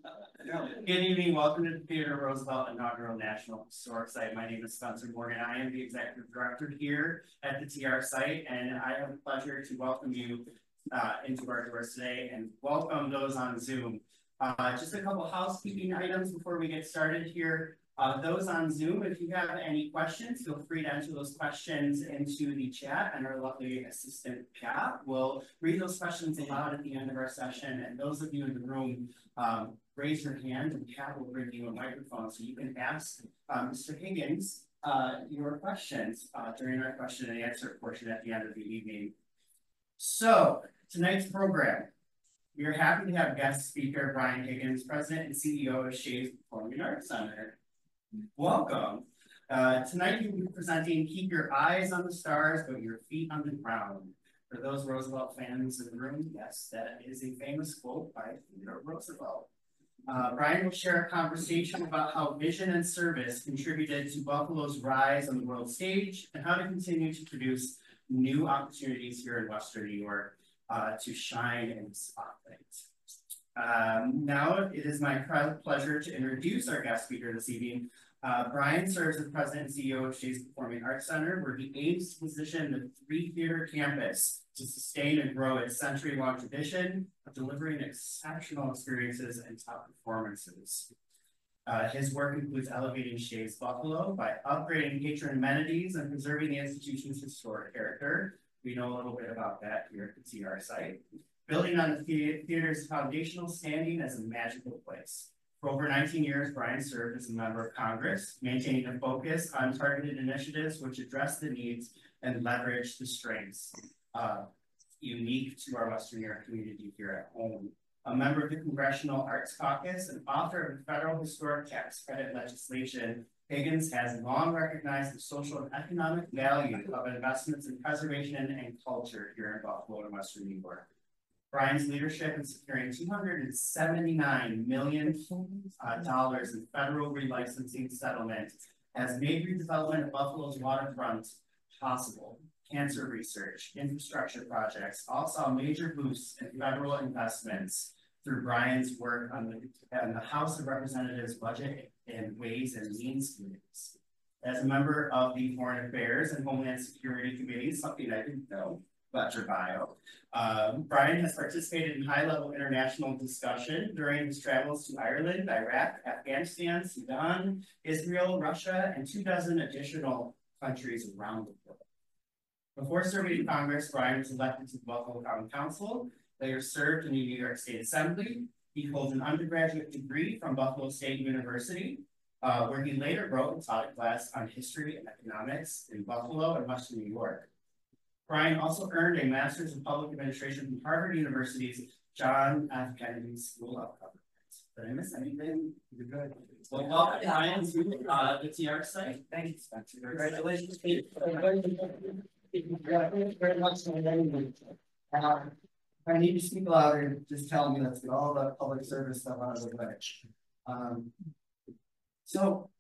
Good evening. Welcome to the Theodore Roosevelt Inaugural National Historic Site. My name is Spencer Morgan. I am the Executive Director here at the TR site, and I have the pleasure to welcome you into our doors today and welcome those on Zoom. Just a couple housekeeping items before we get started here. Those on Zoom, if you have any questions, feel free to enter those questions into the chat, and our lovely assistant, Pat, will read those questions aloud at the end of our session. And those of you in the room, raise your hand, and Pat will bring you a microphone so you can ask Mr. Higgins your questions during our question and answer portion at the end of the evening. So, tonight's program. We are happy to have guest speaker BryanHiggins, President and CEO of Shays Performing Arts Center. Welcome. Tonight you'll be presenting Keep Your Eyes on the Stars, but Your Feet on the Ground. For those Roosevelt fans in the room, yes, that is a famous quote by Theodore Roosevelt. Bryan will share a conversation about how vision and service contributed to Buffalo's rise on the world stage and how to continue to produce new opportunities here in Western New York to shine in the spotlight. Now it is my pleasure to introduce our guest speaker this evening. Bryan serves as President and CEO of Shays Performing Arts Center, where he aims to position the 3-theater campus to sustain and grow its century-long tradition of delivering exceptional experiences and top performances. His work includes elevating Shays Buffalo by upgrading patron amenities and preserving the institution's historic character. We know a little bit about that here at the TR site. Building on the theater's foundational standing as a magical place. For over 19 years, Bryan served as a member of Congress, maintaining a focus on targeted initiatives which address the needs and leverage the strengths unique to our Western New York community here at home. A member of the Congressional Arts Caucus and author of the federal historic tax credit legislation, Higgins has long recognized the social and economic value of investments in preservation and culture here in Buffalo and Western New York. Bryan's leadership in securing $279 million in federal relicensing settlement has made redevelopment of Buffalo's waterfront possible. Cancer research, infrastructure projects all saw major boosts in federal investments through Bryan's work on the House of Representatives Budget and Ways and Means Committees. As a member of the Foreign Affairs and Homeland Security Committees, something I didn't know about your bio, Bryan has participated in high-level international discussion during his travels to Ireland, Iraq, Afghanistan, Sudan, Israel, Russia, and 24 additional countries around the world. Before serving in Congress, Bryan was elected to the Buffalo County Council, later served in the New York State Assembly. He holds an undergraduate degree from Buffalo State University, where he later wrote and taught a class on history and economics in Buffalo and Western New York. Bryan also earned a Master's in Public Administration from Harvard University's John F. Kennedy School of Government. Did I miss anything? You're good. Well, welcome, Bryan, to the TR site. Thank you, Spencer. Congratulations. Very much. If I need to speak louder, just tell me. Let's get all the public service stuff out of the way. So,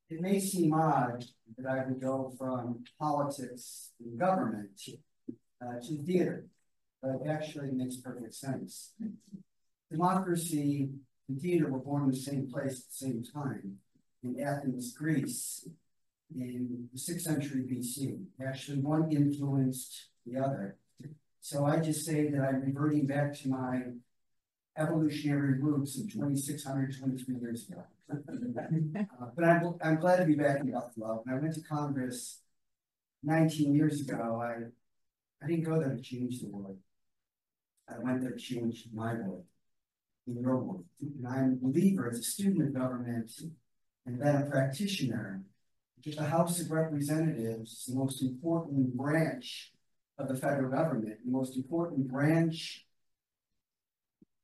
it may seem odd that I would go from politics and government to theater, but it actually makes perfect sense. Democracy and theater were born in the same place at the same time, in Athens, Greece, in the 6th century BC. Actually, one influenced the other. So I just say that I'm reverting back to my evolutionary roots of 23 years ago. But I'm glad to be back in Buffalo. When I went to Congress 19 years ago, I didn't go there to change the world. I went there to change my world, in your world. And I'm a believer as a student of government and then a practitioner, because the House of Representatives is the most important branch of the federal government, the most important branch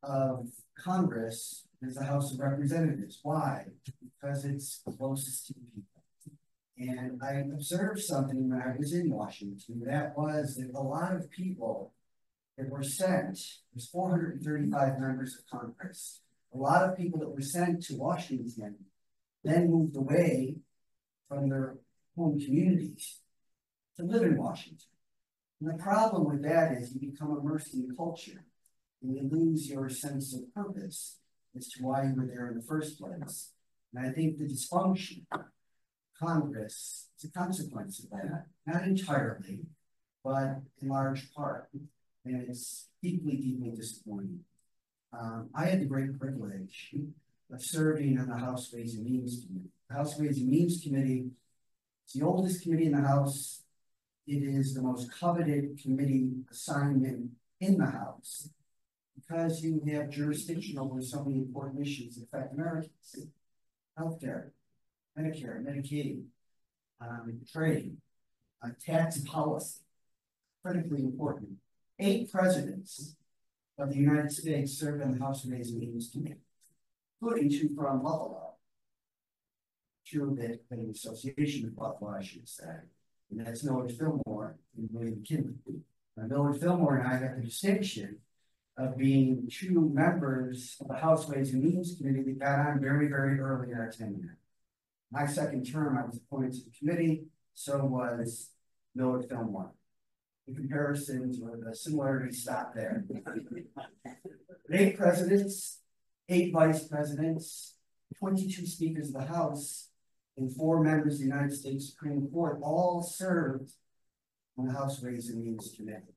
of Congress is the House of Representatives. Why? Because it's closest to the people. And I observed something when I was in Washington. That was that a lot of people that were sent, there's 435 members of Congress, a lot of people that were sent to Washington then moved away from their home communities to live in Washington. And the problem with that is you become immersed in culture and you lose your sense of purpose. as to why you were there in the first place. And I think the dysfunction of Congress is a consequence of that, not entirely, but in large part. And it's deeply, deeply disappointing. I had the great privilege of serving on the House Ways and Means Committee. The House Ways and Means Committee is the oldest committee in the House. It is the most coveted committee assignment in the House because you have jurisdiction over so many important issues that affect Americans. Healthcare, Medicare, Medicaid, trade, tax policy, critically important. 8 presidents of the United States served on the House Ways and Means Committee, including 2 from Buffalo. 2 of the association of Buffalo, I should say. And that's Millard Fillmore and William McKinley. Millard Fillmore and I got the distinction of being 2 members of the House Ways and Means Committee that got on very, very early in our tenure. My second term, I was appointed to the committee, so was Millard Fillmore. The comparisons or the similarities stop there. 8 presidents, 8 vice presidents, 22 speakers of the House, and 4 members of the United States Supreme Court all served on the House Ways and Means Committee.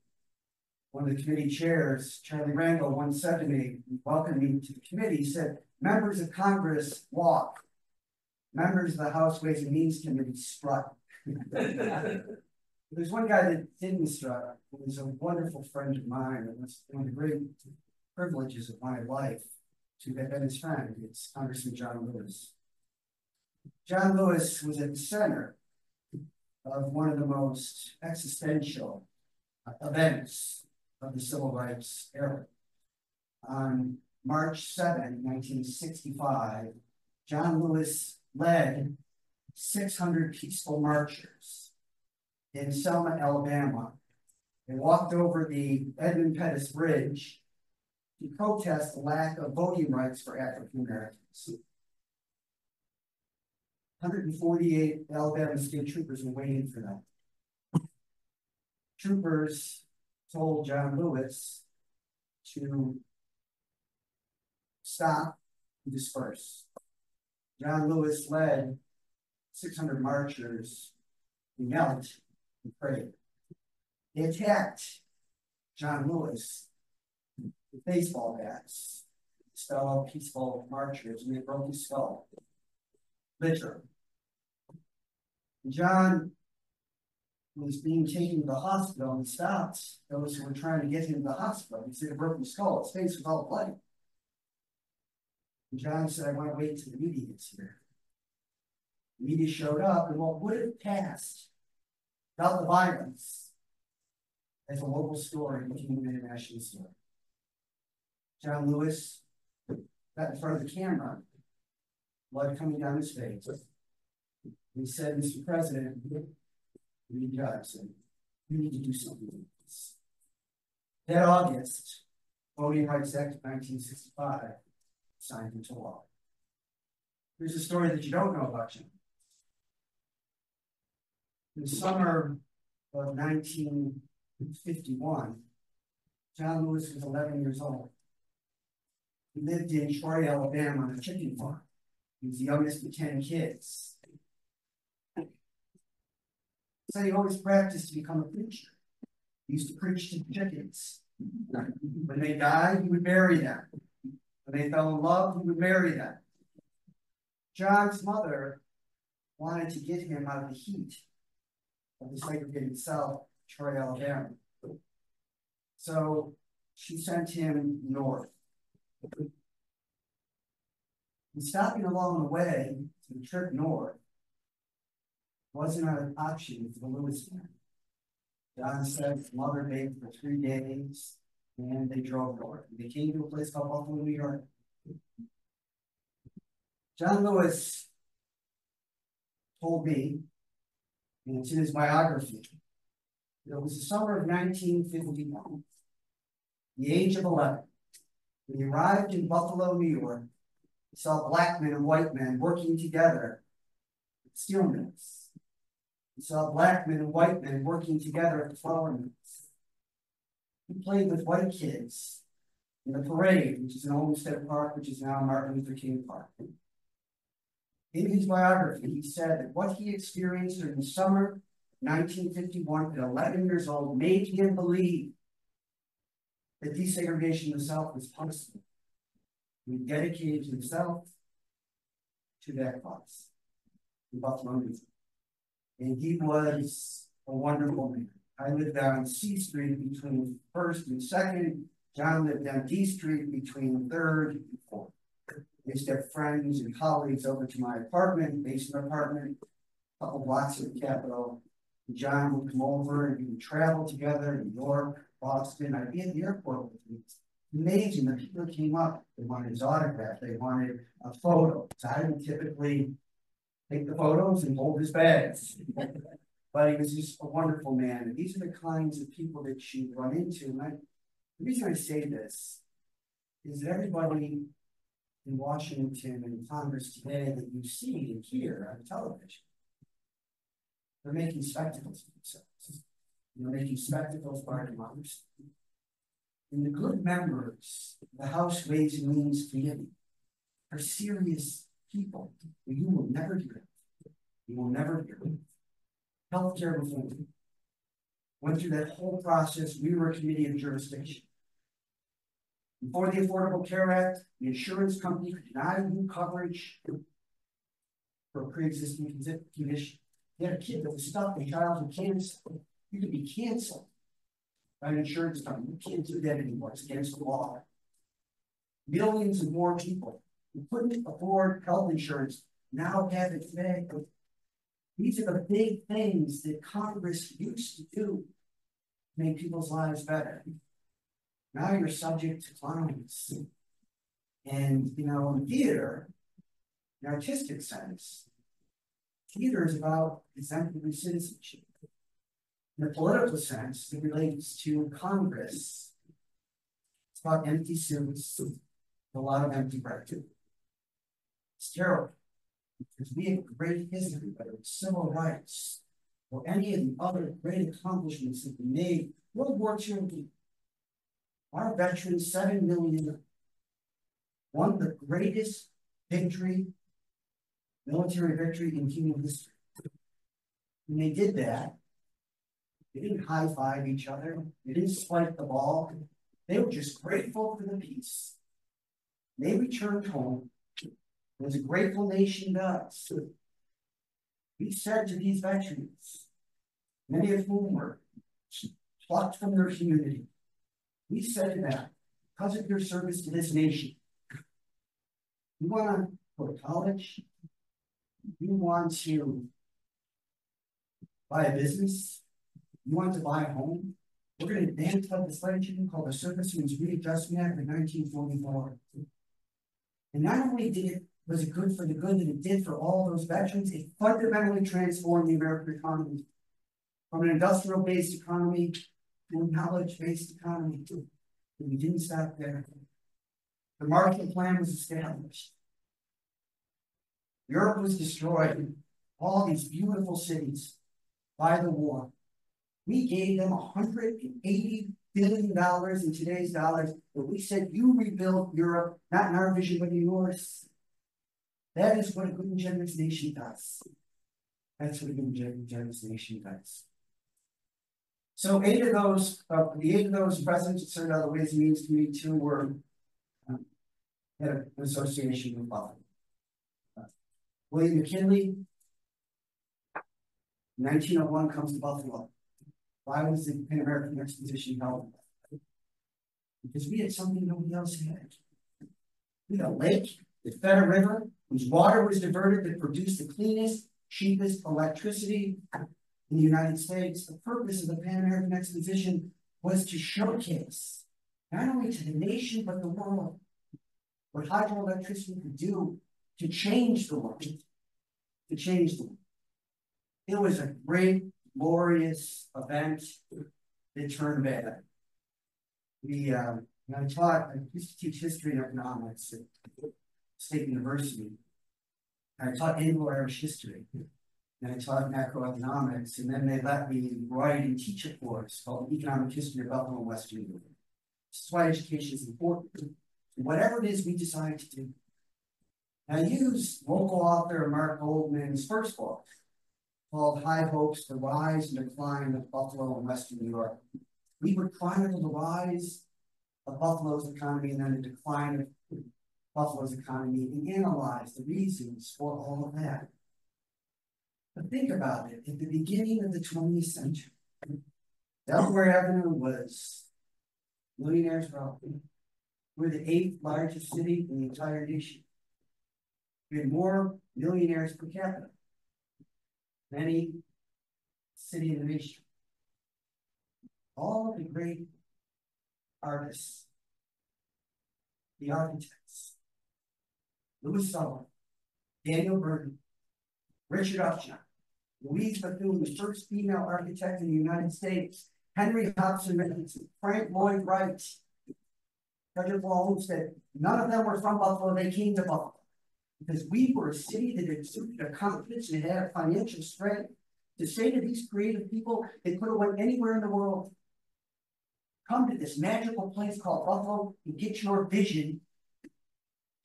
One of the committee chairs, Charlie Rangel, once said to me, welcoming me to the committee, he said, members of Congress walk, members of the House Ways and Means Committee strut. There's one guy that didn't strut, who was a wonderful friend of mine, and was one of the great privileges of my life to have been his friend. It's Congressman John Lewis. John Lewis was at the center of one of the most existential events of the civil rights era. On March 7, 1965, John Lewis led 600 peaceful marchers in Selma, Alabama. They walked over the Edmund Pettus Bridge to protest the lack of voting rights for African Americans. 148 Alabama state troopers were waiting for them. Troopers told John Lewis to stop and disperse. John Lewis led 600 marchers who knelt and prayed. They attacked John Lewis with baseball bats, his fellow peaceful marchers, and they broke his skull. Literally. John was being taken to the hospital and stopped those who were trying to get him to the hospital. He said a broken skull, his face was all bloody. And John said, I want to wait till the media gets here. The media showed up, and what would have passed without the violence as a local story became an international story. John Lewis got in front of the camera, blood coming down his face. He said, Mr. President, we Jackson, you need to do something with this. That August, Voting Rights Act of 1965 signed into law. Here's a story that you don't know about John. In the summer of 1951, John Lewis was 11 years old. He lived in Troy, Alabama on a chicken farm. He was the youngest of 10 kids. So he always practiced to become a preacher. He used to preach to the chickens. When they died, he would bury them. When they fell in love, he would marry them. John's mother wanted to get him out of the heat of the segregated South, Troy, Alabama. So she sent him north. And stopping along the way to the trip north wasn't an option for the Lewis family. John said his mother begged for 3 days, and they drove north. They came to a place called Buffalo, New York. John Lewis told me, and it's in his biography, that it was the summer of 1951, the age of 11. When he arrived in Buffalo, New York, he saw black men and white men working together at steel mills. He saw black men and white men working together at the flour mills. He played with white kids in the parade, which is in Olmsted Park, which is now Martin Luther King Park. In his biography, he said that what he experienced during the summer of 1951 at 11 years old made him believe that desegregation of the South was possible. He dedicated himself to that cause in Buffalo, New York. And he was a wonderful man. I lived down C Street between 1st and 2nd. John lived down D Street between 3rd and 4th. I used to have friends and colleagues over to my apartment, basement apartment, a couple blocks of the Capitol. John would come over and we would travel together, New York, Boston. I'd be at the airport with him. Amazing. The people came up, they wanted his autograph, they wanted a photo. So I would typically take the photos and hold his bags. But he was just a wonderful man. And these are the kinds of people that you run into. And the reason I say this is that everybody in Washington and Congress today that you see and hear on television, they're making spectacles of themselves. They're making spectacles of our democracy. And the good members of the House Ways and Means Committee are serious people who you will never hear of. You will never hear of. Healthcare reform. Went through that whole process. We were a committee of jurisdiction. Before the Affordable Care Act, the insurance company could deny you coverage for a pre-existing condition. You had a kid that was stuck in childhood cancer. You could be canceled by an insurance company. You can't do that anymore. It's against the law. Millions of more people who couldn't afford health insurance now have it today. These are the big things that Congress used to do to make people's lives better. Now you're subject to clients. And, you know, in theater, in artistic sense, theater is about exemplary citizenship. In the political sense, it relates to Congress. It's about empty suits, a lot of empty bread. It's terrible. Because we have a great history, whether it's civil rights or any of the other great accomplishments that we made. World War II, our veterans, 7 million, won the greatest victory, military victory in human history. When they did that, they didn't high-five each other. They didn't spike the ball. They were just grateful for the peace. They returned home. As a grateful nation does. We said to these veterans, many of whom were plucked from their community, we said to them, because of your service to this nation, you want to go to college, you want to buy a business, you want to buy a home, we're going to advance legislation called the Servicemen's Readjustment Act of 1944. And not only was it good for the good that it did for all those veterans, it fundamentally transformed the American economy from an industrial-based economy to a knowledge-based economy. And we didn't stop there. The Marshall Plan was established. Europe was destroyed. All these beautiful cities by the war. We gave them $180 billion in today's dollars, but we said, you rebuild Europe, not in our vision, but in yours. That is what a good and generous nation does. That's what a good and generous nation does. So the 8 of those presidents that served out the Ways and Means Committee too were had an association with Buffalo. William McKinley, 1901 comes to Buffalo. Why was the Pan American Exposition held? Because we had something nobody else had. We had a lake, the Federal River, whose water was diverted that produced the cleanest, cheapest electricity in the United States. The purpose of the Pan American Exposition was to showcase, not only to the nation, but the world, what hydroelectricity could do to change the world. To change the world. It was a great, glorious event that turned bad. I used to teach history and economics at State University. I taught Anglo-Irish history, and I taught macroeconomics, and then they let me write and teach a course called Economic History of Buffalo and West Virginia. This is why education is important. Whatever it is we decide to do. I use local author Mark Goldman's first book called High Hopes, The Rise and Decline of Buffalo and Western New York. We would chronicle the rise of Buffalo's economy and then the decline of Buffalo's economy and analyze the reasons for all of that. But think about it, at the beginning of the 20th century, Delaware Avenue was millionaires wealthy. We're the 8th largest city in the entire nation. We had more millionaires per capita than any city in the nation. All of the great artists, the architects, Louis Sullivan, Daniel Burton, Richard Upjohn, Louise Bethune, the first female architect in the United States, Henry Hobson Richardson, Frank Lloyd Wright, Frederick Olmsted, none of them were from Buffalo, they came to Buffalo. Because we were a city that exuded a confidence and had a financial strength to say to these creative people, they could have went anywhere in the world. Come to this magical place called Buffalo and get your vision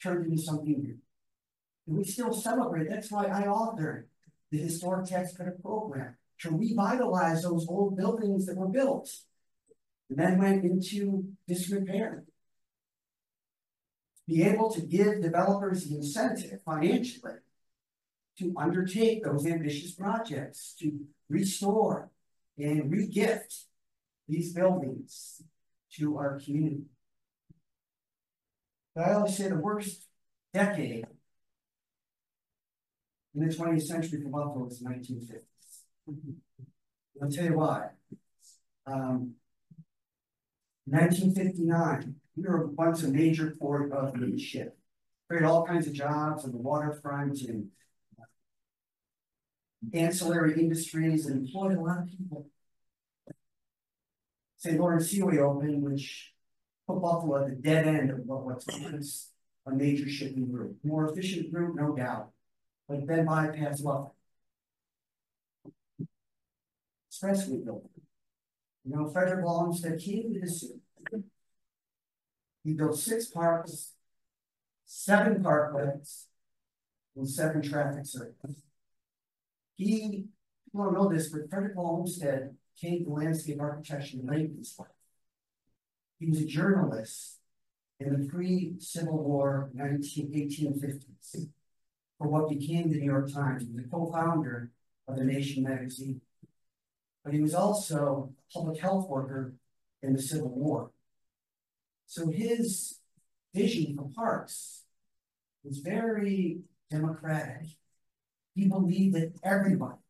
turned into something new. And we still celebrate. That's why I authored the Historic Tax Credit Program to revitalize those old buildings that were built and then went into disrepair. Be able to give developers the incentive financially to undertake those ambitious projects, to restore and re-gift these buildings to our community. But I always say the worst decade in the 20th century for Buffalo was the 1950s. I'll tell you why. 1959, we were once a major port of the ship. Created all kinds of jobs on the waterfront and ancillary industries and employed a lot of people. St. Lawrence Seaway opened, which put Buffalo at the dead end of what's once a major shipping route. More efficient route, no doubt, but then bypassed Buffalo. Expressway built. You know, Frederick Olmsted came to the city. He built 6 parks, 7 parkways, and 7 traffic circles. People don't know this, but Frederick Olmsted came to landscape architecture late in his life. He was a journalist in the pre-Civil War 1850s for what became the New York Times. He was a co-founder of The Nation magazine. But he was also a public health worker in the Civil War. So his vision for parks was very democratic. He believed that everybody,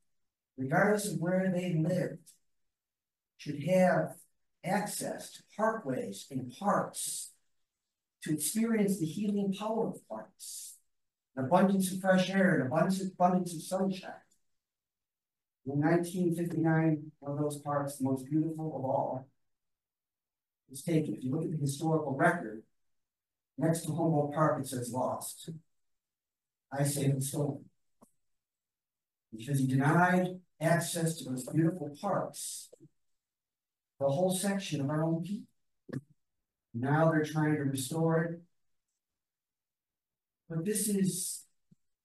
regardless of where they lived, should have access to parkways and parks to experience the healing power of parks, an abundance of fresh air, an abundance of sunshine. In 1959, one of those parks, the most beautiful of all, was taken. If you look at the historical record, next to Humboldt Park, it says lost. I say it was stolen. Because he denied access to those beautiful parks, the whole section of our own people. Now they're trying to restore it. But this is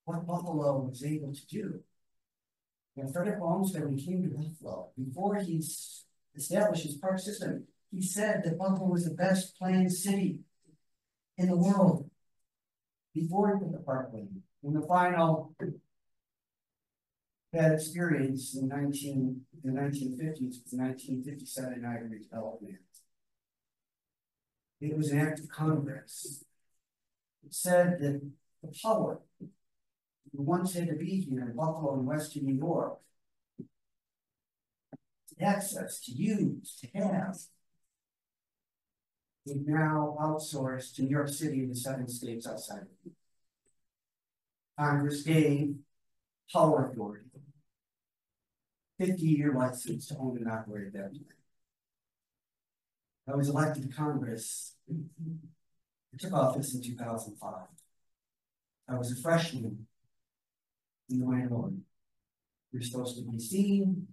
what Buffalo was able to do. And Frederick Olmsted, when he came to Buffalo, before he established his park system, he said that Buffalo was the best planned city in the world before he put the parkway. In the final bad experience in the 1950s was the 1957 Niagara Development Act. It was an act of Congress. It said that the public who once had to be here in Buffalo and Western New York, access to use, to have, is now outsourced to New York City and the 7 states outside of it. Congress gave power authority, 50-year license to own and operate that plant. I was elected to Congress. I took office in 2005. I was a freshman in the minority. You're supposed to be seen,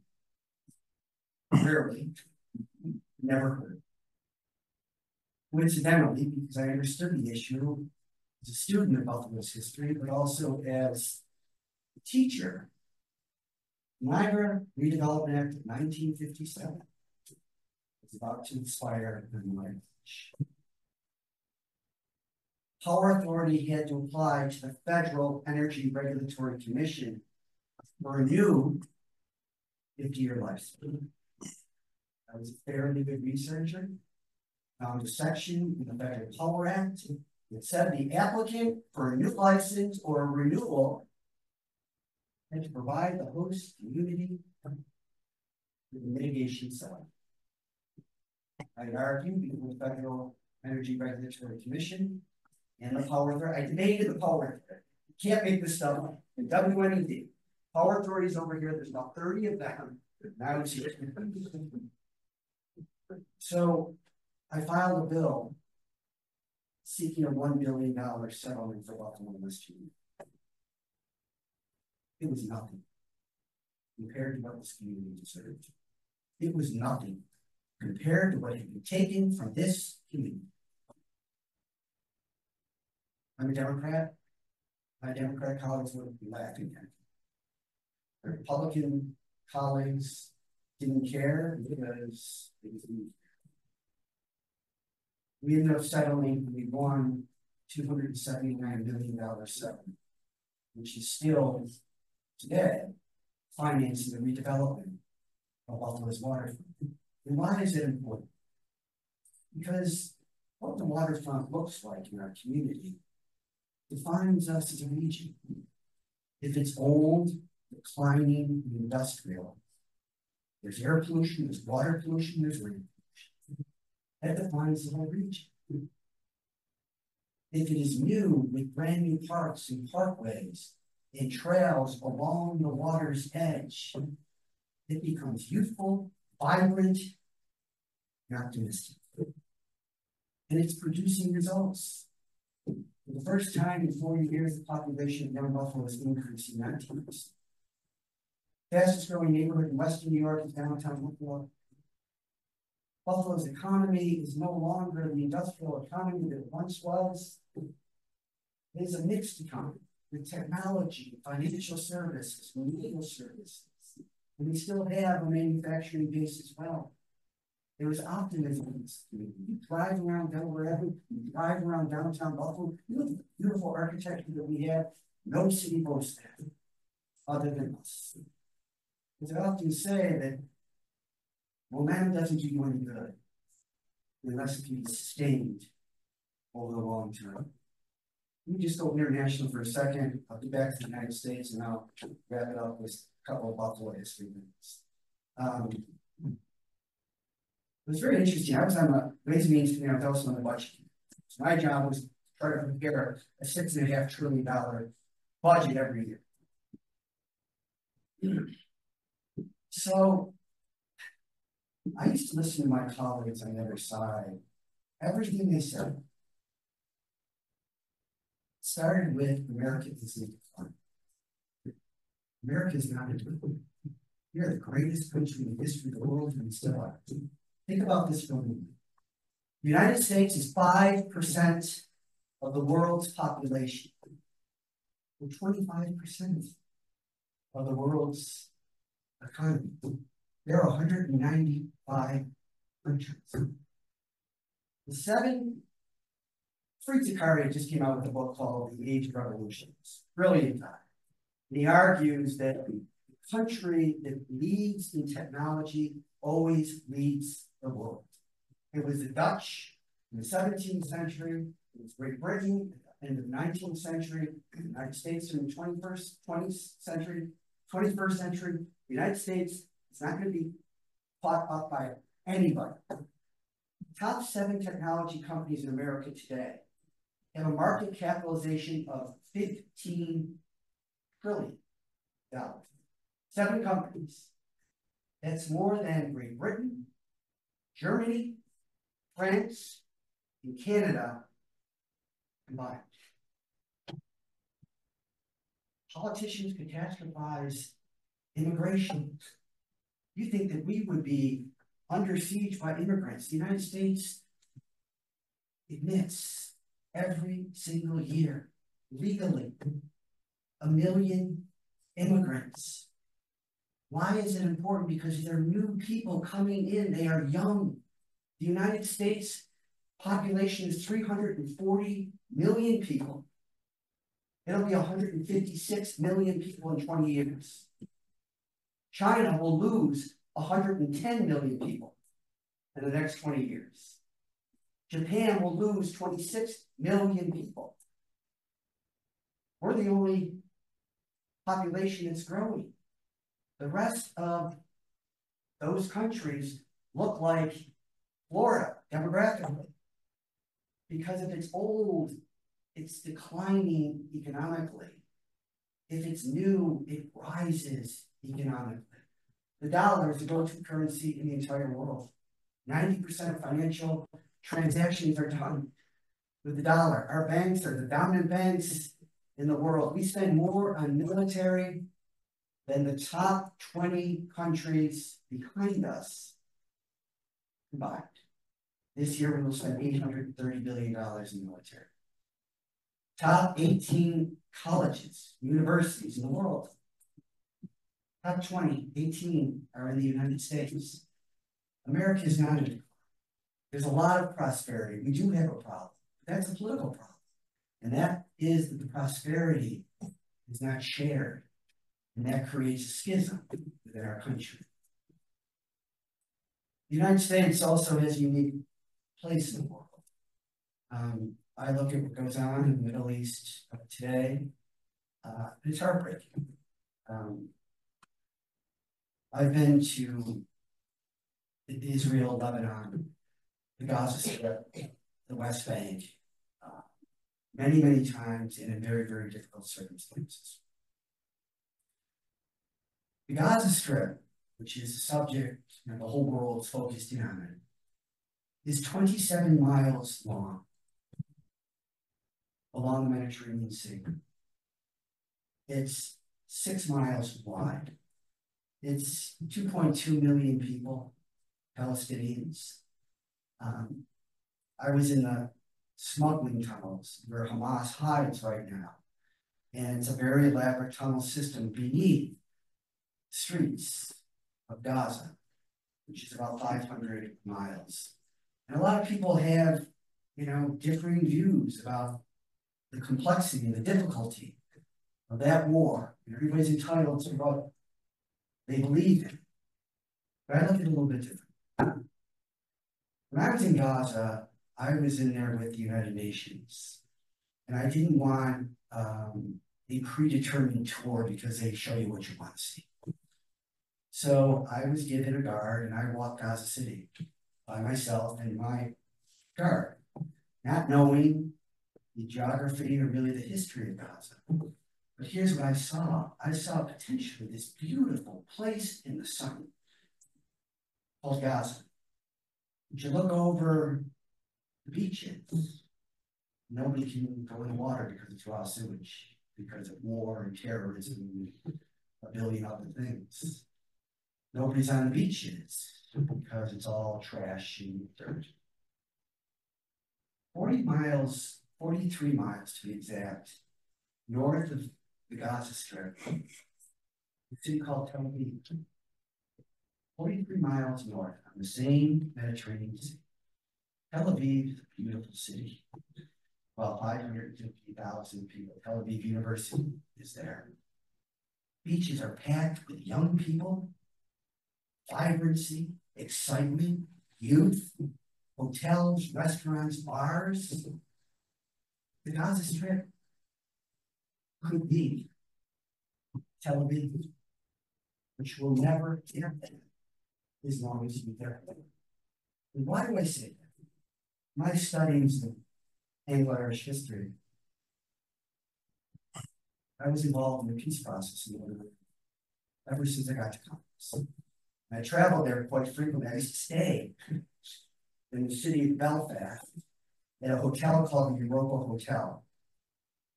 rarely, never heard. Coincidentally, because I understood the issue as a student of Buffalo's history, but also as a teacher. Niagara Redevelopment Act of 1957 was about to expire in March. Power Authority had to apply to the Federal Energy Regulatory Commission for a new 50-year lifespan. I was a fairly good researcher. Found a section in the Federal Power Act that said the applicant for a new license or a renewal had to provide the host community with a mitigation cell. I'd argue before the Federal Energy Regulatory Commission and the Power Authority. I debated the Power Authority. You can't make this stuff up. The WNED. Power Authorities over here, there's about 30 of them. Now it's here. So I filed a bill seeking a $1 billion settlement for Buffalo and West Virginia. It was nothing compared to what this community deserved. It was nothing compared to what had been taken from this community. I'm a Democrat. My Democratic colleagues would be laughing at me. The Republican colleagues didn't care because it was easy. We ended up settling, we won $279 million settlement, which is still today financing the redevelopment of Buffalo's waterfront. And why is it important? Because what the waterfront looks like in our community defines us as a region. If it's old, declining, and industrial, there's air pollution, there's water pollution, there's rain pollution. That defines the whole region. If it is new with brand new parks and parkways and trails along the water's edge, it becomes youthful, vibrant, and optimistic. And it's producing results. For the first time in 40 years, the population of young Buffalo has increased 19%. Fastest growing neighborhood in Western New York is downtown Buffalo. Buffalo's economy is no longer the industrial economy that it once was. It is a mixed economy with technology, financial services, legal services. And we still have a manufacturing base as well. There is optimism in this community. You drive around Delaware Avenue, you drive around downtown Buffalo, you look at the beautiful architecture that we have. No city boasts that other than us. Because I often say that momentum doesn't do you any good unless it can be sustained over the long term. Let me just go international for a second. I'll get back to the United States and I'll wrap it up with a couple of Buffalo history minutes. It was very interesting. I was on the Ways and Means Committee. I was also on the budget. So my job was to try to prepare a $6.5 trillion budget every year. So I used to listen to my colleagues on the other side. Everything they said started with America is in decline. America is not in decline. We are the greatest country in the history of the world, and we still are. Think about this for a moment. The United States is 5% of the world's population. We're 25% of the world's economy. There are 195 countries. Freak Zakaria just came out with a book called The Age of Revolutions. Brilliant guy. And he argues that the country that leads in technology always leads the world. It was the Dutch in the 17th century, it was Great Britain in the 19th century, the United States in the 21st century. The United States is not going to be fought up by anybody. The top 7 technology companies in America today have a market capitalization of $15 trillion. 7 companies. That's more than Great Britain, Germany, France, and Canada combined. Politicians catastrophize immigration. You think that we would be under siege by immigrants. The United States admits every single year, legally, 1 million immigrants. Why is it important? Because there are new people coming in. They are young. The United States population is 340 million people. It'll be 156 million people in 20 years. China will lose 110 million people in the next 20 years. Japan will lose 26 million people. We're the only population that's growing. The rest of those countries look like Florida demographically. Because if it's old, it's declining economically. If it's new, it rises economically. The dollar is the go-to currency in the entire world. 90% of financial transactions are done with the dollar. Our banks are the dominant banks in the world. We spend more on military than the top 20 countries behind us combined. This year, we will spend $830 billion in military. Top 18 colleges, universities in the world. Top 20, 18 are in the United States. America is not in decline. There's a lot of prosperity. We do have a problem. That's a political problem. And that is that the prosperity is not shared. And that creates a schism within our country. The United States also has a unique place in the world. I look at what goes on in the Middle East today. It's heartbreaking. I've been to Israel, Lebanon, the Gaza Strip, the West Bank, many, many times and in very, very difficult circumstances. The Gaza Strip, which is a subject the whole world is focused in on it, is 27 miles long along the Mediterranean Sea. It's 6 miles wide. It's 2.2 million people, Palestinians. I was in the smuggling tunnels where Hamas hides right now. And it's a very elaborate tunnel system beneath the streets of Gaza, which is about 500 miles. And a lot of people have, differing views about the complexity and the difficulty of that war. Everybody's entitled to what they believe in. But I look at it a little bit different. When I was in Gaza, I was in there with the United Nations. And I didn't want a predetermined tour because they show you what you want to see. So I was given a guard and I walked Gaza City by myself and my guard, not knowing the geography or really the history of Gaza. But here's what I saw. I saw potentially this beautiful place in the sun called Gaza. But you look over the beaches, nobody can go in the water because it's raw sewage, because of war and terrorism and a billion other things. Nobody's on the beaches because it's all trash and dirt. 43 miles to be exact, north of the Gaza Strip, a city called Tel Aviv. 43 miles north on the same Mediterranean Sea. Tel Aviv is a beautiful city. About 550,000 people. Tel Aviv University is there. Beaches are packed with young people, vibrancy, excitement, youth, hotels, restaurants, bars. The Gaza Strip could be Tel Aviv, which will never end as long as you're there. And why do I say that? My studies in Anglo-Irish history, I was involved in the peace process in Northern Ireland ever since I got to Congress. I traveled there quite frequently. I used to stay in the city of Belfast at a hotel called the Europa Hotel.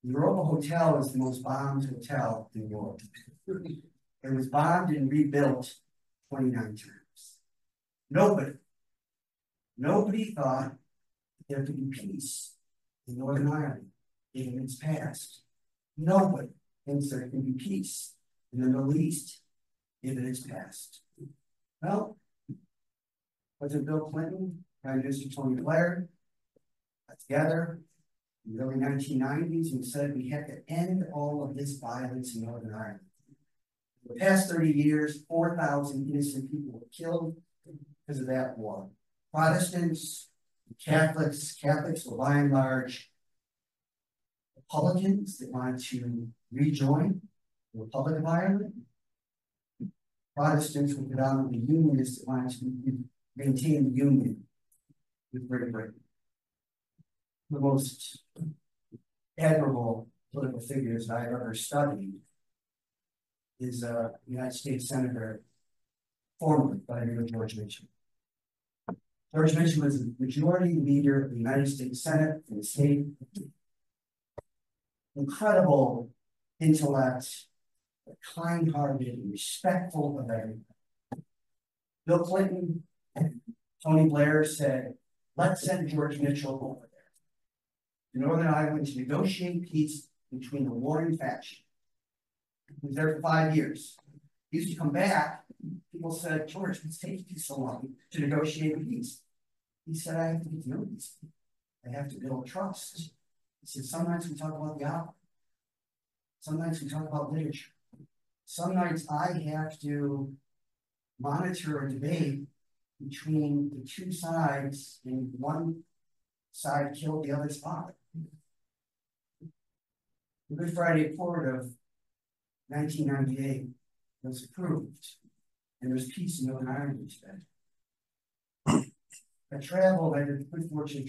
The Europa Hotel is the most bombed hotel in the world. It was bombed and rebuilt 29 times. Nobody thought there could be peace in Northern Ireland, given its past. Nobody thinks there can be peace in the Middle East, given its past. Well, President Bill Clinton, Prime Minister Tony Blair, got together in the early 1990s and said we had to end all of this violence in Northern Ireland. For the past 30 years, 4,000 innocent people were killed because of that war. Protestants, Catholics were by and large Republicans that wanted to rejoin the Republic of Ireland. Protestants were predominantly Unionists that wanted to maintain the Union with Great Britain. The most admirable political figures I've ever studied is a United States Senator, formerly by the name of George Mitchell. George Mitchell was the majority leader of the United States Senate from the state. Incredible intellect, kind-hearted, and respectful of everyone. Bill Clinton and Tony Blair said, let's send George Mitchell over there to Northern Ireland to negotiate peace between the warring faction. He was there for 5 years. He used to come back. People said, George, what's taking you so long to negotiate peace? He said, I have to get to know these people. I have to build trust. He said, sometimes we talk about the opera. Sometimes we talk about literature. Some nights I have to monitor a debate between the two sides, and one side killed the other's father. The Good Friday Accord of 1998 was approved, and there's peace in Northern Ireland today. I had the good fortune of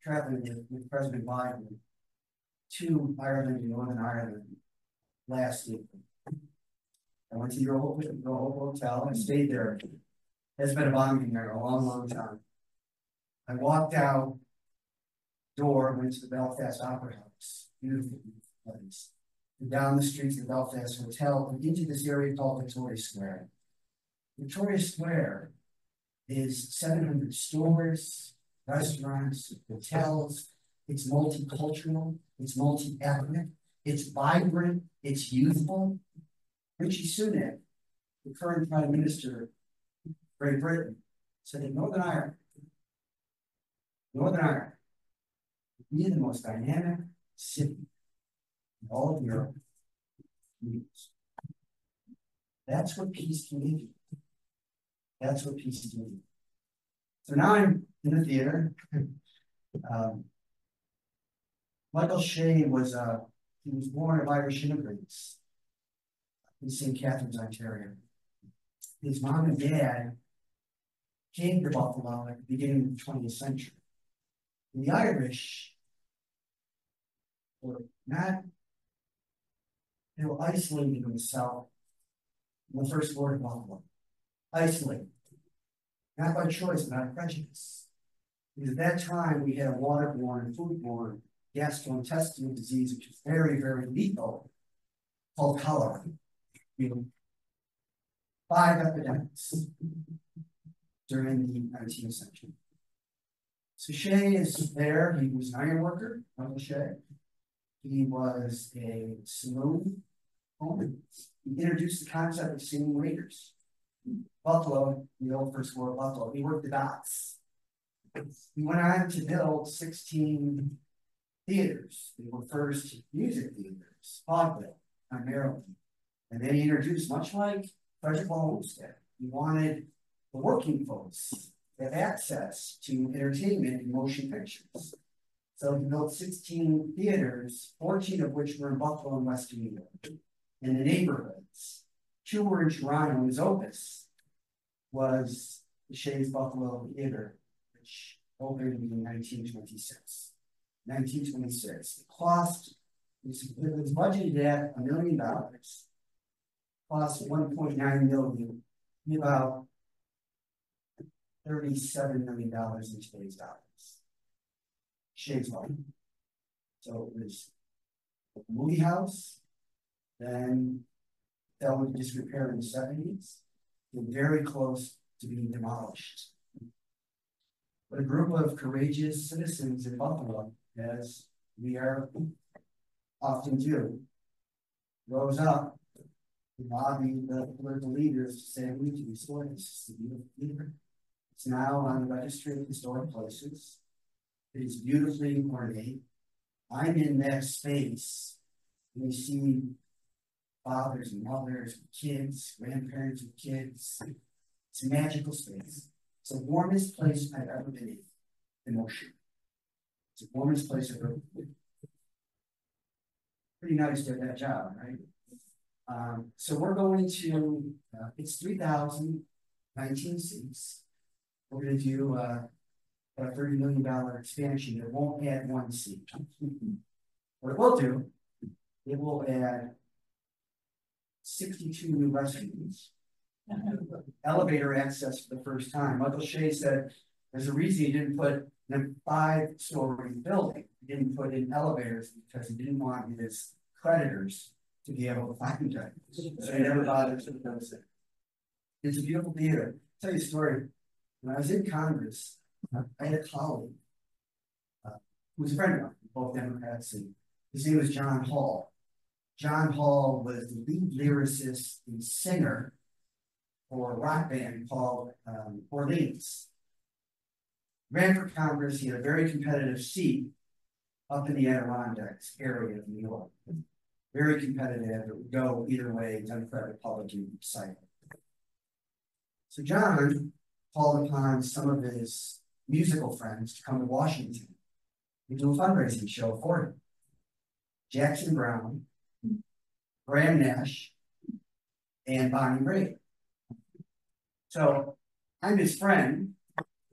traveling with President Biden to Ireland and Northern Ireland last April. I went to your hotel and stayed there. There's been a bombing there a long, long time. I walked out door, went to the Belfast Opera House, beautiful place, and down the streets of the Belfast Hotel and into this area called Victoria Square. Victoria Square is 700 stores, restaurants, hotels. It's multicultural, it's multi-ethnic, it's vibrant, it's youthful. Rishi Sunak, the current Prime Minister of Great Britain, said that Northern Ireland would be the most dynamic city in all of Europe. That's what peace can be. That's what peace can be. So now I'm in the theater. Michael Shea was born of Irish immigrants in St. Catharines, Ontario. His mom and dad came to Buffalo at the beginning of the 20th century. And the Irish were they were isolated in the South in the first ward of Buffalo. Isolated. Not by choice, but out of prejudice. Because at that time, we had a waterborne, foodborne, gastrointestinal disease, which is very, very lethal, called cholera. 5 epidemics during the 19th century. So Shea is there. He was an iron worker, Michael Shea. He was a saloon owner. He introduced the concept of singing waiters. Buffalo, the old first war of Buffalo, he worked the docks. He went on to build 16 theaters. They were first music theaters, vaudeville, primarily. And then he introduced, much like Frederick Olmsted, he wanted the working folks to have access to entertainment and motion pictures. So he built 16 theaters, 14 of which were in Buffalo and Western New York, in the neighborhoods. 2 were in Toronto. His opus was the Shea's Buffalo Theater, which opened in 1926. 1926. The cost was budgeted at $1 million. Cost $1.9 million, about $37 million in today's dollars. Shea's money. So it was a movie house, then fell into disrepair in the 70s, and very close to being demolished. but a group of courageous citizens in Buffalo, as we are often do, rose up and lobbied the political leaders to say we need to restore this. It's now on the Registry of Historic Places. It is beautifully ornate. I'm in that space, and you see fathers and mothers, kids, grandparents with kids. It's a magical space. It's the warmest place I've ever been in Ocean. It's the warmest place I've ever been. Pretty nice to have that job, right? So we're going to, it's 3,019 seats. We're going to do a $30 million expansion. It won't add one seat. What it will do, it will add 62 new restrooms, elevator access for the first time. Michael Shea said there's a reason he didn't put in a 5-story building. He didn't put in elevators because he didn't want his creditors to be able to find it. So he never bothered to notice it. It's a beautiful theater. I'll tell you a story. When I was in Congress, I had a colleague who was a friend of mine, both Democrats, and his name was John Hall. John Hall was the lead lyricist and singer for a rock band called Orleans. Ran for Congress. He had a very competitive seat up in the Adirondacks area of New York. Very competitive. It would go either way, Democrat, Republican cycle. So John called upon some of his musical friends to come to Washington and do a fundraising show for him. Jackson Browne, Graham Nash, and Bonnie Raitt. So I'm his friend.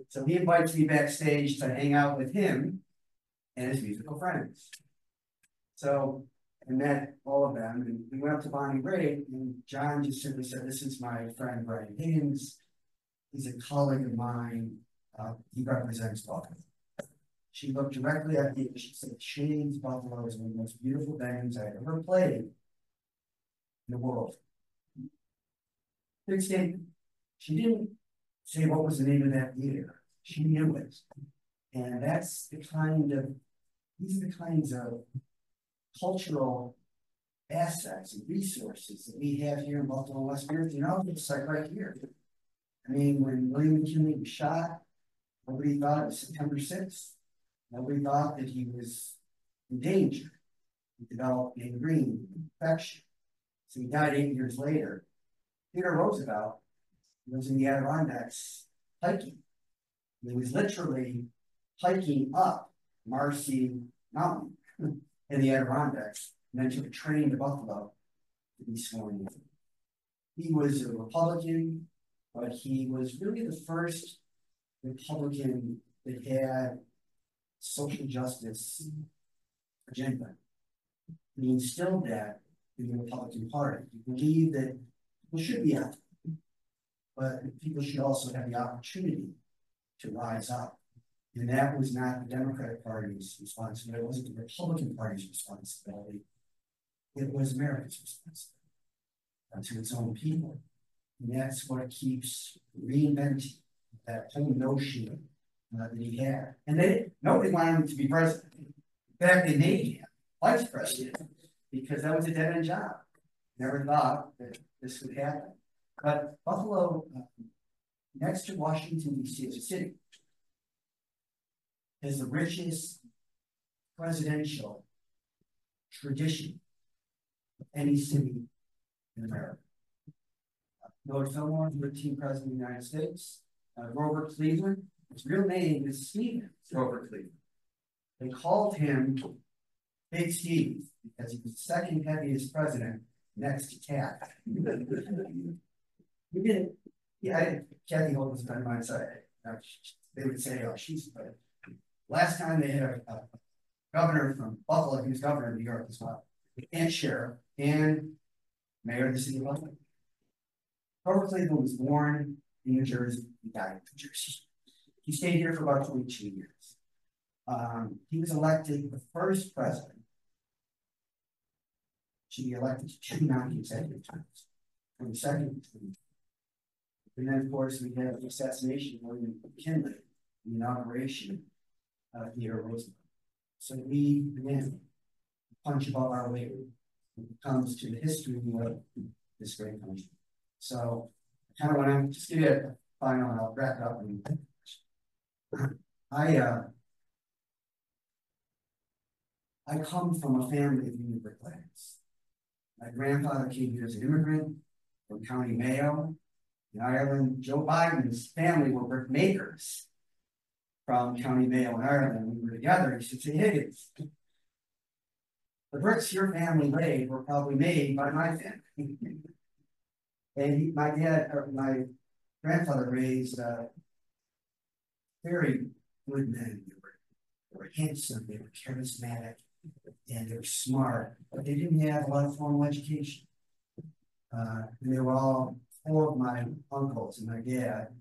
So he invites me backstage to hang out with him and his musical friends. So I met all of them, and we went up to Bonnie Raitt, and John just simply said, "This is my friend BryanHiggins. He's a colleague of mine. He represents Buffalo." She looked directly at me and she said, "Shane's Buffalo is one of the most beautiful venues I ever played in the world." Big statement. She didn't say what was the name of that theater. She knew it. And that's the kind of, these are the kinds of cultural assets and resources that we have here in Buffalo, West Virginia. You know, it's like right here. I mean, when William McKinley was shot, nobody thought it was September 6th. Nobody thought that he was in danger. He developed gangrene, infection. So he died 8 years later. Theodore Roosevelt was in the Adirondacks hiking. He was literally hiking up Marcy Mountain in the Adirondacks, and then took a train to Buffalo to be sworn in. He was a Republican, but he was really the first Republican that had social justice agenda. He instilled that in the Republican Party. He believed that people should be out, but people should also have the opportunity to rise up. And that was not the Democratic Party's responsibility. It wasn't the Republican Party's responsibility. It was America's responsibility to its own people. And that's what keeps reinventing that whole notion that he had. And nobody wanted him to be president. In fact, they made him vice president because that was a dead-end job. Never thought that this would happen. But Buffalo, next to Washington, D.C. as a city, has the richest presidential tradition of any city in America. Millard Fillmore, 13th president of the United States. Grover Cleveland, his real name is Stephen Grover Cleveland. They called him Big Steve because he was the second heaviest president next to Taft. We didn't, yeah, Kathy Holt was a friend of mine, so they would say, "Oh, she's," but last time they had a governor from Buffalo, he was governor of New York as well, and sheriff, and mayor of the city of Buffalo. Grover Cleveland was born in New Jersey. He died in New Jersey. He stayed here for about 22 years. He was elected the first president to be elected to 2 non-consecutive terms, 22nd. And then, of course, we had the assassination of William McKinley the inauguration of Theodore Roosevelt. So we, again, punch above our weight when it comes to the history of this great country. So I kind of want to just give you a final, and I'll wrap it up. I come from a family of union bricklayers. My grandfather came here as an immigrant from County Mayo in Ireland. Joe Biden's family were brick makers from County Mayo in Ireland. We were together. He said, "Say, Higgins, the bricks your family laid were probably made by my family." And my grandfather raised very good men. They were handsome, they were charismatic, and they were smart, but they didn't have a lot of formal education. And they were all, four of my uncles and my dad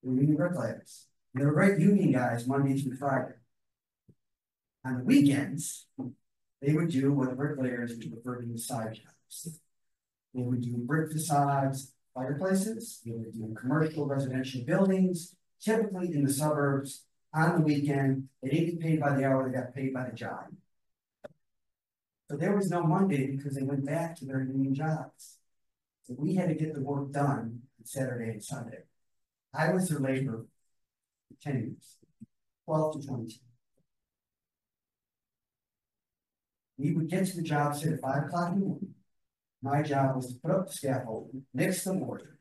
were union bricklayers. They were great union guys Monday through Friday. On the weekends, they would do what bricklayers would refer to as side jobs. They would do brick facades, fireplaces. They would do commercial residential buildings, typically in the suburbs. On the weekend, they didn't get paid by the hour, they got paid by the job. So there was no Monday because they went back to their union jobs. So we had to get the work done on Saturday and Sunday. I was their labor for 10 years, 12 to 22. We would get to the job site at 5 o'clock in the morning. My job was to put up the scaffold, mix the mortar,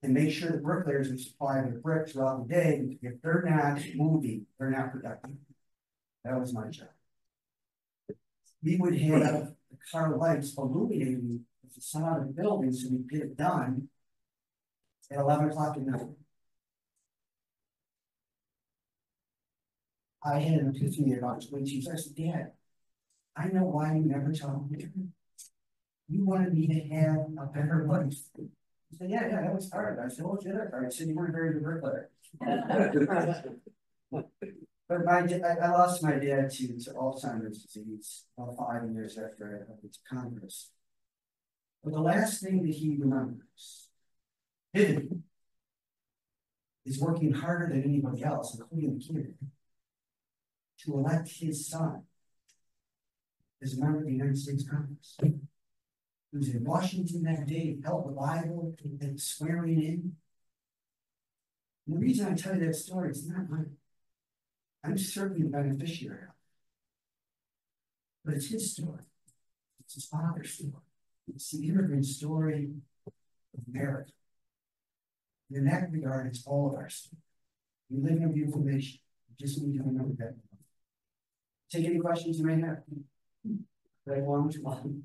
and make sure the bricklayers would supply their bricks throughout the day, because if they're not moving, they're not productive. That was my job. We would have the car lights illuminating the facade of the building so we get it done at 11 o'clock at night. I had an epiphany about 20 years. I said, "Dad, I know why you never told me. You wanted me to have a better life." He said, yeah, that was hard. I said, "Oh, did I?" I said, "You weren't very good bricklayer." But I lost my dad to Alzheimer's disease about 5 years after I went to Congress. But the last thing that he remembers, vividly, is working harder than anybody else, including the kid, to elect his son as a member of the United States Congress. He was in Washington that day, held the Bible, and swearing in. And the reason I tell you that story is not mine. I'm certainly the beneficiary of it. But it's his story. It's his father's story. It's the immigrant story of America. And in that regard, it's all of our story. We live in a beautiful nation. We just need to remember that. Take any questions you may have. Very long, too long.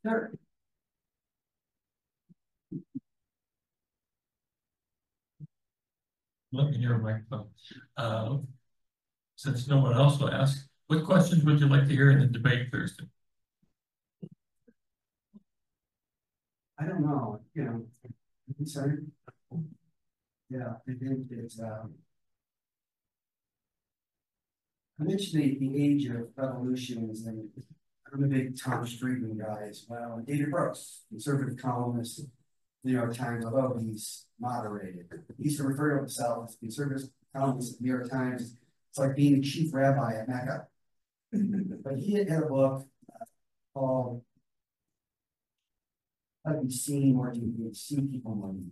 Sure. Let me hear a microphone. Since no one else will ask, what questions would you like to hear in the debate Thursday? I don't know, sorry. Yeah, I think it's I mentioned the age of revolutions, and I'm a big Tom Friedman guy as well. And David Brooks, conservative columnist, New York Times, although he's moderated. He used to refer to himself as conservative columnist at the New York Times. It's like being the chief rabbi at Mecca. But he had a book called "How to Be Seen More Deeply, See People More Deeply."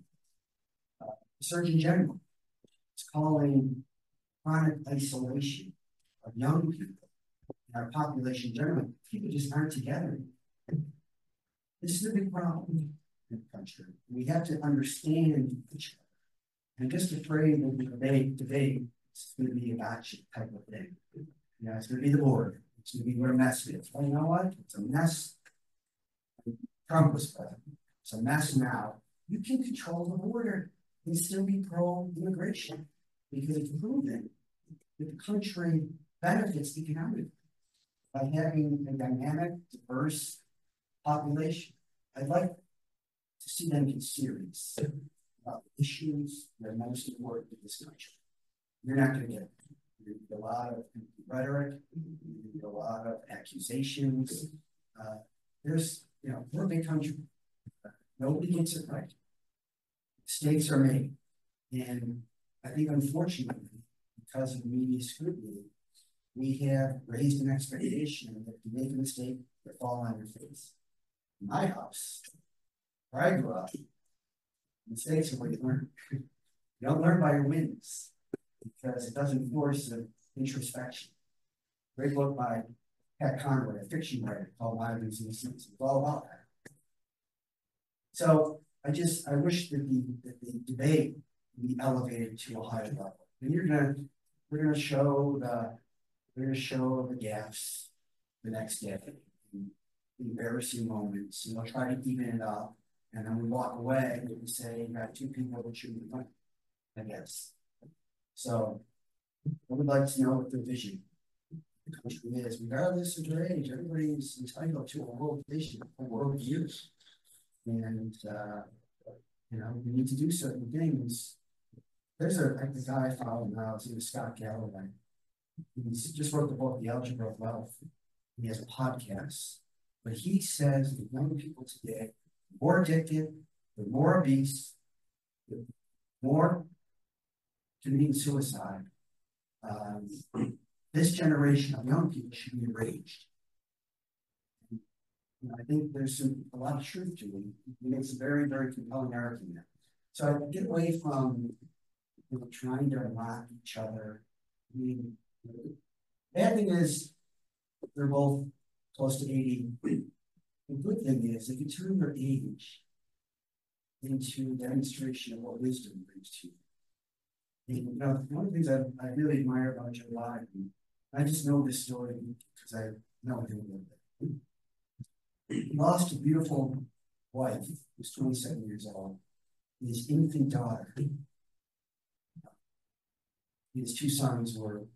The Surgeon General is calling chronic isolation of young people in our population generally. People just aren't together. This is a big problem in the country. We have to understand each other. I'm just afraid that the debate is going to be a gotcha type of thing. It's going to be the board. It's going to be where a mess is. Well, you know what? It's a mess. Trump was president. It's a mess now. You can control the border and still be pro-immigration, because it's proven that the country benefits economically by having a dynamic, diverse population. I'd like to see them get serious about the issues that are most important to this country. You're not going to get it. A lot of rhetoric, a lot of accusations. There's, we're a big country. Nobody gets it right. Mistakes are made. And I think, unfortunately, because of media scrutiny, we have raised an expectation that if you make a mistake, they fall on your face. In my house, where I grew up, mistakes are what you learn. You don't learn by your wins because it doesn't force an introspection. Great book by Pat Conroy, a fiction writer called My Lose in the Seas. It's all about that. So I wish that the debate be elevated to a higher level. And we're gonna show the gaps the next day, the embarrassing moments, try to even it up, and then we walk away and we say, you got two people that shouldn't be funny, I guess. So I would like to know what their vision of the country is, regardless of their age. Everybody's entitled to a world vision, a world view. And we need to do certain things. There's a guy I follow now, his name is Scott Galloway. He's just wrote the book, The Algebra of Wealth. He has a podcast. But he says that young people today are more addicted, they're more obese, they're more committing suicide. This generation of young people should be enraged. I think there's a lot of truth to it. He makes a very, very compelling argument. So I get away from trying to mock each other. I mean, the bad thing is they're both close to 80. The good thing is if you turn their age into a demonstration of what wisdom brings to you. And, one of the things I really admire about your life, I just know this story because I know it a little bit. He lost a beautiful wife who was 27 years old, his infant daughter. His two sons were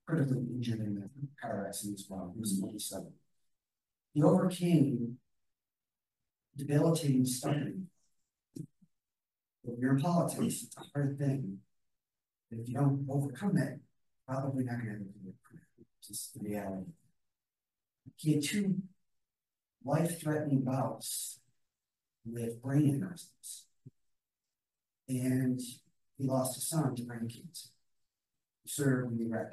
critically injured in a car accident as well. He was 27. He overcame debilitating stuttering. If you're in politics, it's a hard thing. If you don't overcome it, probably not going to have it. It's just the reality. He had two life-threatening bouts with brain aneurysms. And he lost a son to brain cancer. He served in the Iraq.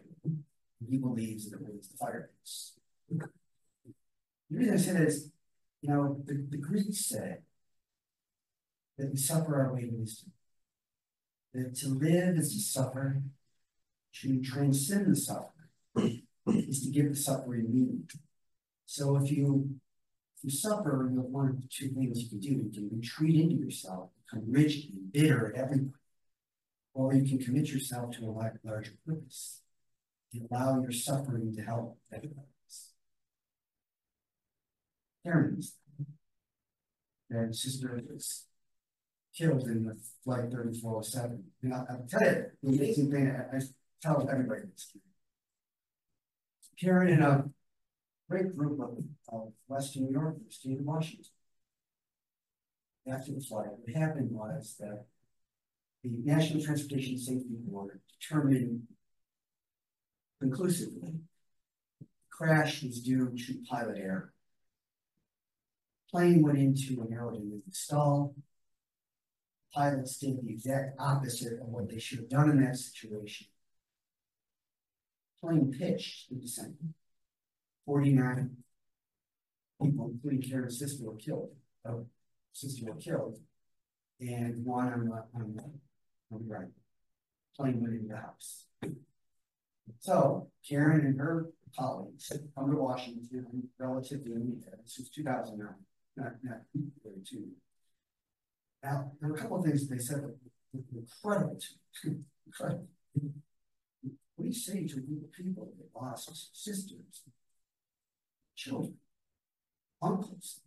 He believes that it was the fire base. The reason I say that is, the Greeks said that we suffer our way to wisdom. That to live is to suffer, to transcend the suffering is to give the suffering meaning. So if you suffer, you have one of the two things you can do. You can retreat into yourself, become rigid and bitter at everyone. Or you can commit yourself to a larger purpose and allow your suffering to help everybody else. Karen's their sister was killed in the flight 3407. And I'll tell you, the amazing thing, I tell everybody this. Karen and a great group of Western New Yorkers, state of Washington. After the flight, what happened was that the National Transportation Safety Board determined conclusively the crash was due to pilot error. Plane went into an aerodynamic stall. Pilots did the exact opposite of what they should have done in that situation. Plane pitched the descent. 49 people, including Karen's sister, were killed. And one on the right. Plane went into the house. So Karen and her colleagues come to Washington relatively immediately. This was 2009, not 32. Now, there were a couple of things that they said that were incredible to me. Incredible. What do you say to a group of people that lost sisters, children, uncles?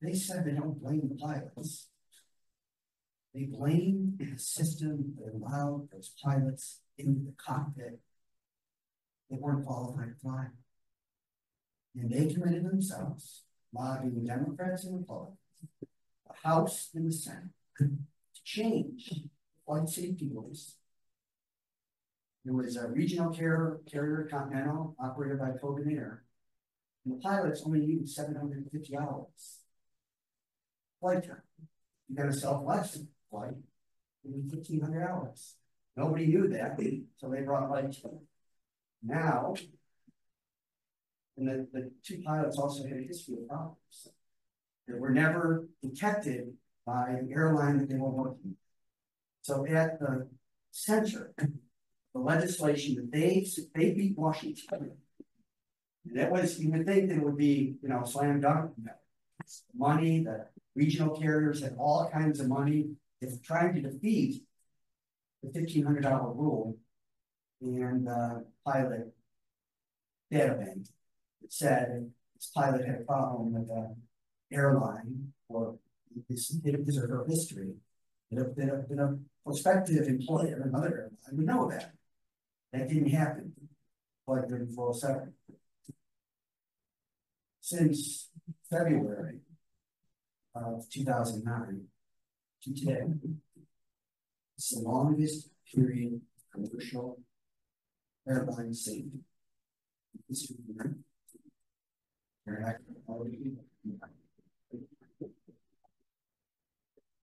They said they don't blame the pilots. They blame the system that allowed those pilots into the cockpit. They weren't qualified to fly. And they committed themselves, lobbying the Democrats and Republicans, the House and the Senate, to change flight safety rules It was a regional carrier Continental operated by Cogan Air. And the pilots only needed 750 hours. Flight time. You got a Southwest flight, you need 1,500 hours. Nobody knew that, so they brought light to them. Now, and the two pilots also had a history of problems that were never detected by the airline that they were working with. So at the center, the legislation that they beat Washington. And that was, you would think that it would be, you know, slam dunk. Money, the regional carriers had all kinds of money. They're trying to defeat the $1,500 rule, and pilot data bank that said this pilot had a problem with the airline or his or her history. That a prospective employer, another airline, would know that. That didn't happen. Flight 3407. Since February of 2009 to today, it's the longest period of commercial airline safety.